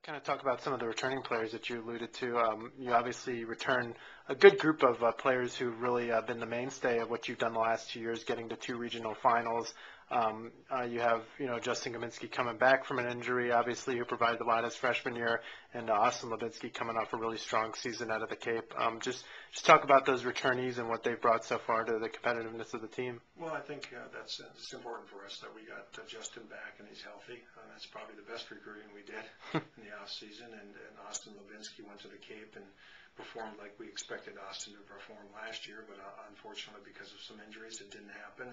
kind of talk about some of the returning players that you alluded to. You obviously return a good group of players who've really been the mainstay of what you've done the last 2 years, getting to 2 regional finals. You have, Justin Gaminsky coming back from an injury, obviously, who provided a lot his freshman year, and Austin Levinsky coming off a really strong season out of the Cape. Just talk about those returnees and what they've brought so far to the competitiveness of the team. Well, I think it's important for us that we got Justin back and he's healthy. That's probably the best recruiting we did in the off season. And Austin Levinsky went to the Cape and performed like we expected Austin to perform last year, but unfortunately because of some injuries it didn't happen.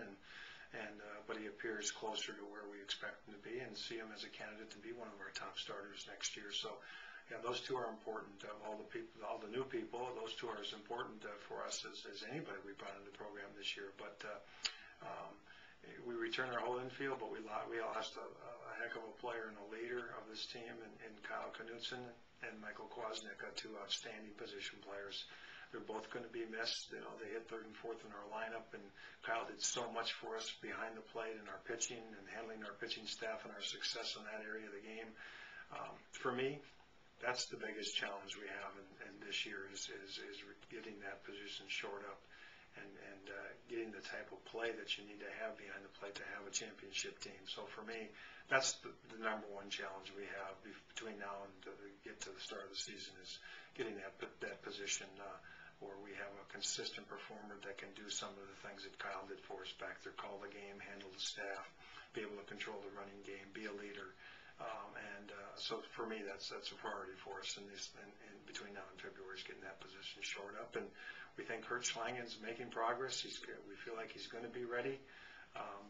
But he appears closer to where we expect him to be, and see him as a candidate to be one of our top starters next year. So, yeah, those two are important. All the people, all the new people, those two are as important for us as anybody we brought into the program this year. But we returned our whole infield, but we lost a heck of a player and a leader of this team in Kyle Knutson and Michael Kwasnick, two outstanding position players. They're both going to be missed. They hit third and fourth in our lineup, and Kyle did so much for us behind the plate in our pitching and handling our pitching staff and our success in that area of the game. For me, that's the biggest challenge we have in this year is getting that position shored up and getting the type of play that you need to have behind the plate to have a championship team. So for me, that's the number one challenge we have between now and to get to the start of the season is getting that position where we have a consistent performer that can do some of the things that Kyle did for us back there, call the game, handle the staff, be able to control the running game, be a leader. So for me, that's a priority for us in between now and February is getting that position shored up. And we think Kurt Schlangen's making progress. We feel like he's going to be ready.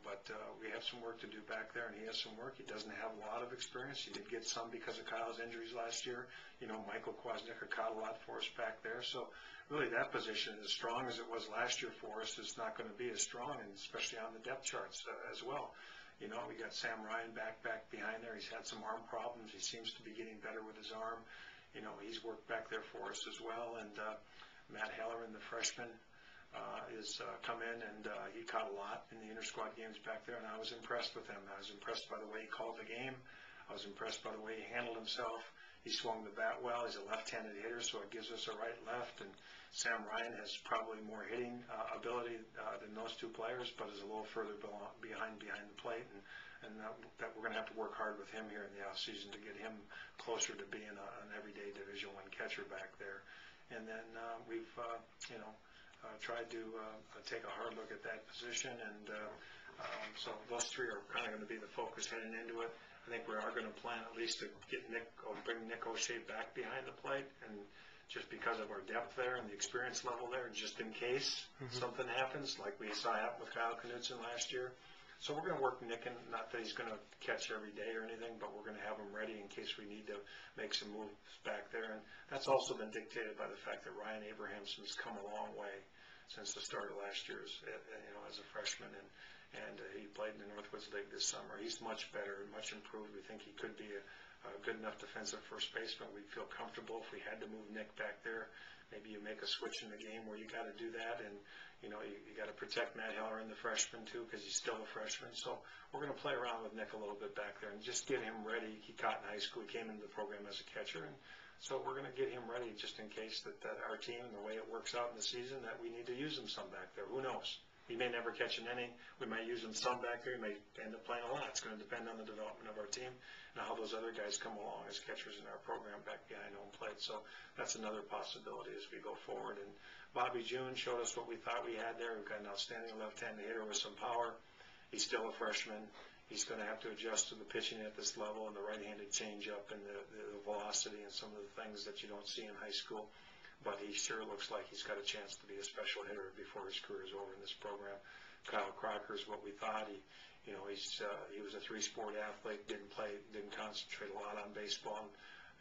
But we have some work to do back there, and he has some work. He doesn't have a lot of experience. He did get some because of Kyle's injuries last year. Michael Kwasnick caught a lot for us back there. So really that position, as strong as it was last year for us, is not going to be as strong, and especially on the depth charts as well. We got Sam Ryan back behind there. He's had some arm problems. He seems to be getting better with his arm. He's worked back there for us as well. And Matt Halloran, the freshman, is come in, and he caught a lot in the inter-squad games back there, and I was impressed with him. I was impressed by the way he called the game. I was impressed by the way he handled himself. He swung the bat well. He's a left-handed hitter, so it gives us a right-left. And Sam Ryan has probably more hitting ability than those two players, but is a little further behind the plate. And that we're going to have to work hard with him here in the offseason to get him closer to being an everyday Division I catcher back there. And then we've, tried to take a hard look at that position. And so those three are kind of going to be the focus heading into it. I think we are going to plan at least to bring Nick O'Shea back behind the plate, and just because of our depth there and the experience level there, just in case something happens, like we saw happen with Kyle Knutson last year. So we're going to work Nick in, not that he's going to catch every day or anything, but we're going to have him ready in case we need to make some moves back there. And that's also been dictated by the fact that Ryan Abrahamson's come a long way since the start of last year as a freshman, and he played in the Northwoods League this summer. He's much better and much improved. We think he could be a good enough defensive first baseman. We'd feel comfortable if we had to move Nick back there. Maybe you make a switch in the game where you got to do that, and you got to protect Matt Halloran, the freshman, too, because he's still a freshman. So we're going to play around with Nick a little bit back there and just get him ready. He caught in high school. He came into the program as a catcher, and so we're going to get him ready just in case that our team, the way it works out in the season, that we need to use him some back there. Who knows? He may never catch an inning. We might use him some back there. He may end up playing a lot. It's going to depend on the development of our team and how those other guys come along as catchers in our program back behind home plate. So that's another possibility as we go forward. And Bobby June showed us what we thought we had there. We've got an outstanding left-handed hitter with some power. He's still a freshman. He's going to have to adjust to the pitching at this level and the right-handed changeup and the velocity and some of the things that you don't see in high school. But he sure looks like he's got a chance to be a special hitter before his career is over in this program. Kyle Crocker is what we thought. He was a three-sport athlete, didn't concentrate a lot on baseball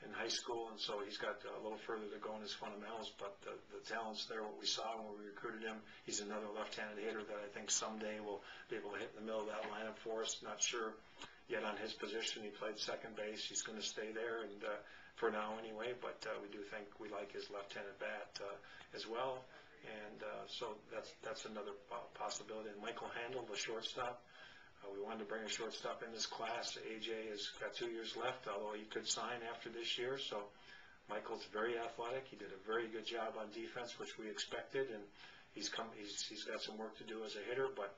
in high school, and so he's got a little further to go in his fundamentals. But the talent's there, what we saw when we recruited him. He's another left-handed hitter that I think someday will be able to hit in the middle of that lineup for us. Not sure yet on his position. He played second base. He's going to stay there, and for now anyway, but we do think we like his left-handed bat as well, and so that's another possibility. And Michael Handel, the shortstop, We wanted to bring a shortstop in this class. AJ has got 2 years left, although he could sign after this year. So Michael's very athletic. He did a very good job on defense, which we expected, and he's got some work to do as a hitter, but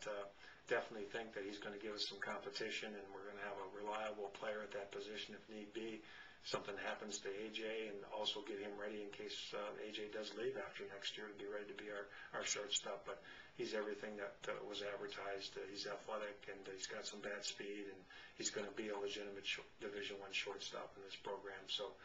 definitely think that he's going to give us some competition, and we're going to have a reliable player at that position if need be. Something happens to AJ, and also get him ready in case AJ does leave after next year to be ready to be our shortstop. But he's everything that was advertised. He's athletic, and he's got some bad speed, and he's going to be a legitimate Division I shortstop in this program. So